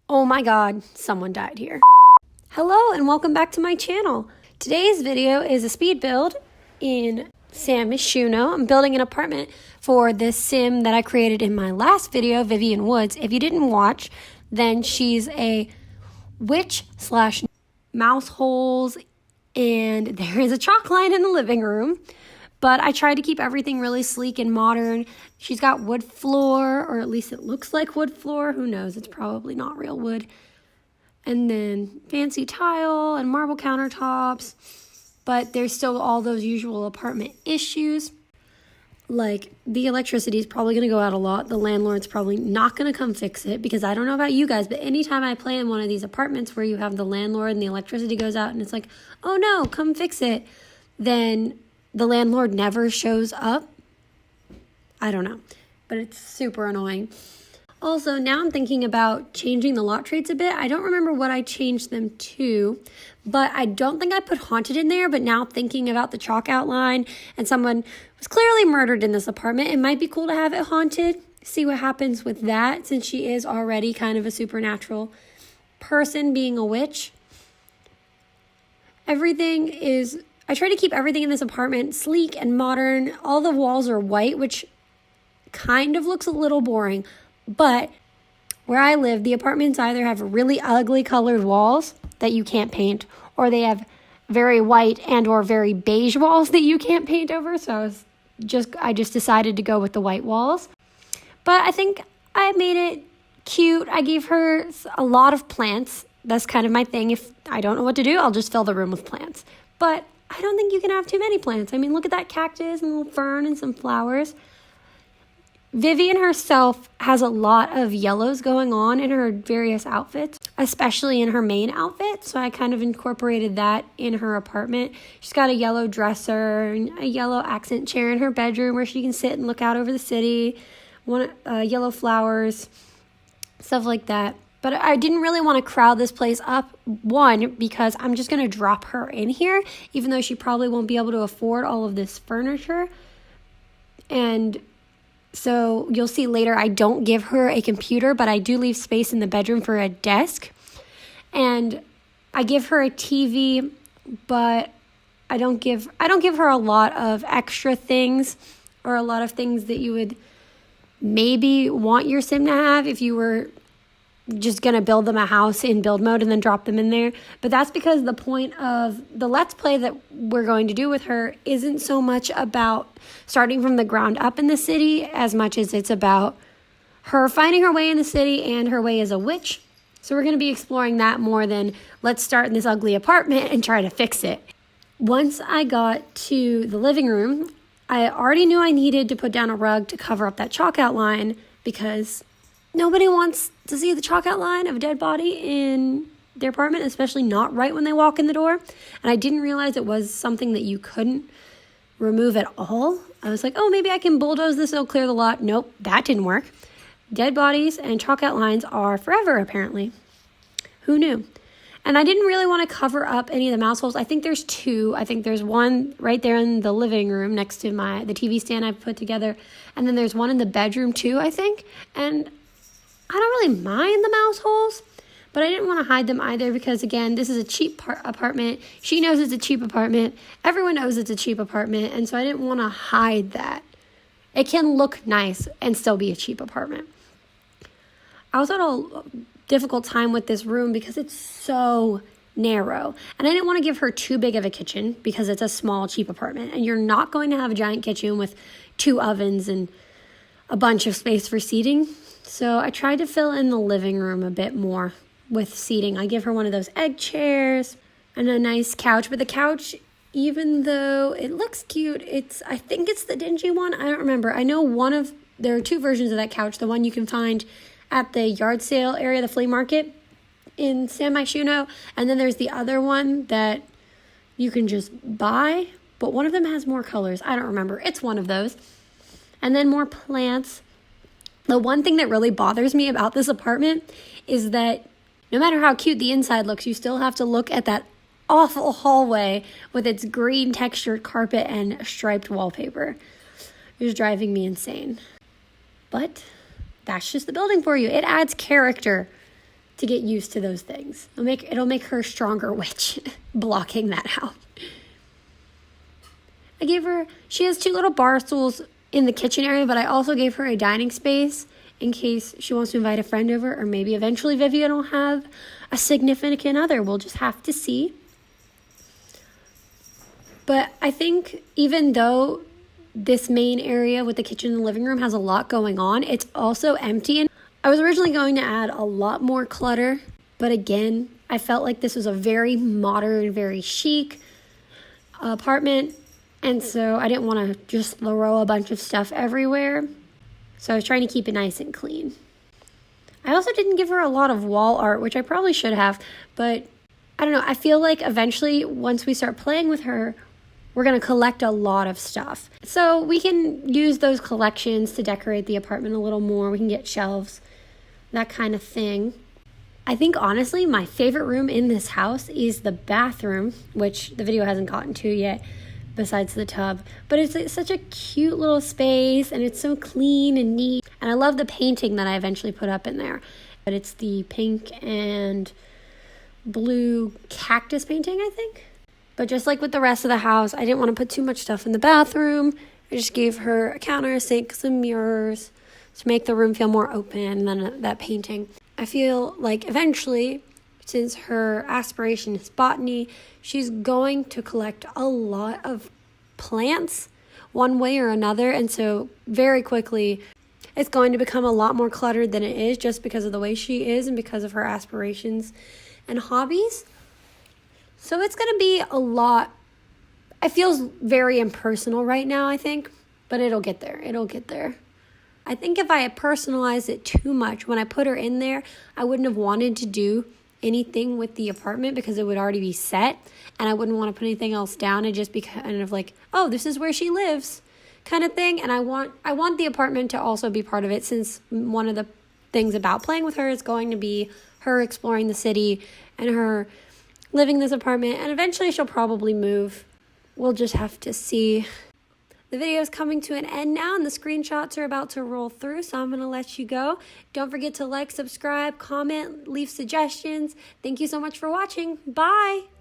Oh my god, someone died here. Hello and welcome back to my channel. Today's video is a speed build in San Myshuno. I'm building an apartment for this sim that I created in my last video, Vivian Woods. If you didn't watch, then she's a witch slash mouse holes, and there is a chalk line in the living room. But I tried to keep everything really sleek and modern. She's got wood floor, or at least it looks like wood floor. Who knows? It's probably not real wood. And then fancy tile and marble countertops. But there's still all those usual apartment issues. Like, the electricity is probably going to go out a lot. The landlord's probably not going to come fix it, because I don't know about you guys, but anytime I play in one of these apartments where you have the landlord and the electricity goes out and it's like, oh no, come fix it, then the landlord never shows up. I don't know, but it's super annoying. Also, now I'm thinking about changing the lot traits a bit. I don't remember what I changed them to, but I don't think I put haunted in there. But now thinking about the chalk outline and someone was clearly murdered in this apartment, it might be cool to have it haunted. See what happens with that, since she is already kind of a supernatural person, being a witch. I try to keep everything in this apartment sleek and modern. All the walls are white, which kind of looks a little boring. But where I live, the apartments either have really ugly colored walls that you can't paint, or they have very white and or very beige walls that you can't paint over. So I just decided to go with the white walls. But I think I made it cute. I gave her a lot of plants. That's kind of my thing. If I don't know what to do, I'll just fill the room with plants. But I don't think you can have too many plants. I mean, look at that cactus and a little fern and some flowers. Vivian herself has a lot of yellows going on in her various outfits, especially in her main outfit. So I kind of incorporated that in her apartment. She's got a yellow dresser and a yellow accent chair in her bedroom where she can sit and look out over the city. Yellow flowers, stuff like that. But I didn't really want to crowd this place up, one, because I'm just going to drop her in here, even though she probably won't be able to afford all of this furniture. And so you'll see later, I don't give her a computer, but I do leave space in the bedroom for a desk. And I give her a TV, but I don't give her a lot of extra things, or a lot of things that you would maybe want your sim to have if you were just going to build them a house in build mode and then drop them in there. But that's because the point of the Let's Play that we're going to do with her isn't so much about starting from the ground up in the city as much as it's about her finding her way in the city and her way as a witch. So we're going to be exploring that more than let's start in this ugly apartment and try to fix it. Once I got to the living room, I already knew I needed to put down a rug to cover up that chalk outline, because nobody wants to see the chalk outline of a dead body in their apartment, especially not right when they walk in the door. And I didn't realize it was something that you couldn't remove at all. I was like, oh, maybe I can bulldoze this, it'll clear the lot. Nope, that didn't work. Dead bodies and chalk outlines are forever, apparently. Who knew? And I didn't really want to cover up any of the mouse holes. I think there's two. I think there's one right there in the living room next to the TV stand I've put together. And then there's one in the bedroom too, I think. And I don't really mind the mouse holes, but I didn't want to hide them either, because, again, this is a cheap apartment. She knows it's a cheap apartment. Everyone knows it's a cheap apartment, and so I didn't want to hide that. It can look nice and still be a cheap apartment. I also had a difficult time with this room because it's so narrow, and I didn't want to give her too big of a kitchen because it's a small, cheap apartment, and you're not going to have a giant kitchen with 2 ovens and a bunch of space for seating. So I tried to fill in the living room a bit more with seating. I give her one of those egg chairs and a nice couch. But the couch, even though it looks cute, I think it's the dingy one. I don't remember. I know there are 2 versions of that couch. The one you can find at the yard sale area, the flea market in San Myshuno. And then there's the other one that you can just buy. But one of them has more colors. I don't remember. It's one of those. And then more plants. The one thing that really bothers me about this apartment is that no matter how cute the inside looks, you still have to look at that awful hallway with its green textured carpet and striped wallpaper. It's driving me insane. But that's just the building for you. It adds character to get used to those things. It'll make her a stronger witch blocking that out. She has 2 little bar stools in the kitchen area, but I also gave her a dining space in case she wants to invite a friend over, or maybe eventually Vivian will have a significant other. We'll just have to see. But I think even though this main area with the kitchen and the living room has a lot going on, it's also empty. And I was originally going to add a lot more clutter, but again, I felt like this was a very modern, very chic apartment, and so I didn't want to just throw a bunch of stuff everywhere. So I was trying to keep it nice and clean. I also didn't give her a lot of wall art, which I probably should have, but I don't know. I feel like eventually, once we start playing with her, we're going to collect a lot of stuff. So we can use those collections to decorate the apartment a little more. We can get shelves, that kind of thing. I think, honestly, my favorite room in this house is the bathroom, which the video hasn't gotten to yet, besides the tub. But it's such a cute little space, and it's so clean and neat. And I love the painting that I eventually put up in there. But it's the pink and blue cactus painting, I think. But just like with the rest of the house, I didn't want to put too much stuff in the bathroom. I just gave her a counter, a sink, some mirrors to make the room feel more open, and then that painting. I feel like eventually, since her aspiration is botany, she's going to collect a lot of plants one way or another. And so very quickly, it's going to become a lot more cluttered than it is, just because of the way she is and because of her aspirations and hobbies. So it's going to be a lot. It feels very impersonal right now, I think, but it'll get there. It'll get there. I think if I had personalized it too much, when I put her in there, I wouldn't have wanted to do anything with the apartment because it would already be set, and I wouldn't want to put anything else down. It'd just be kind of like, oh, this is where she lives kind of thing. And I want the apartment to also be part of it, since one of the things about playing with her is going to be her exploring the city and her living in this apartment, and eventually she'll probably move. We'll just have to see. The video is coming to an end now, and the screenshots are about to roll through, so I'm going to let you go. Don't forget to like, subscribe, comment, leave suggestions. Thank you so much for watching. Bye!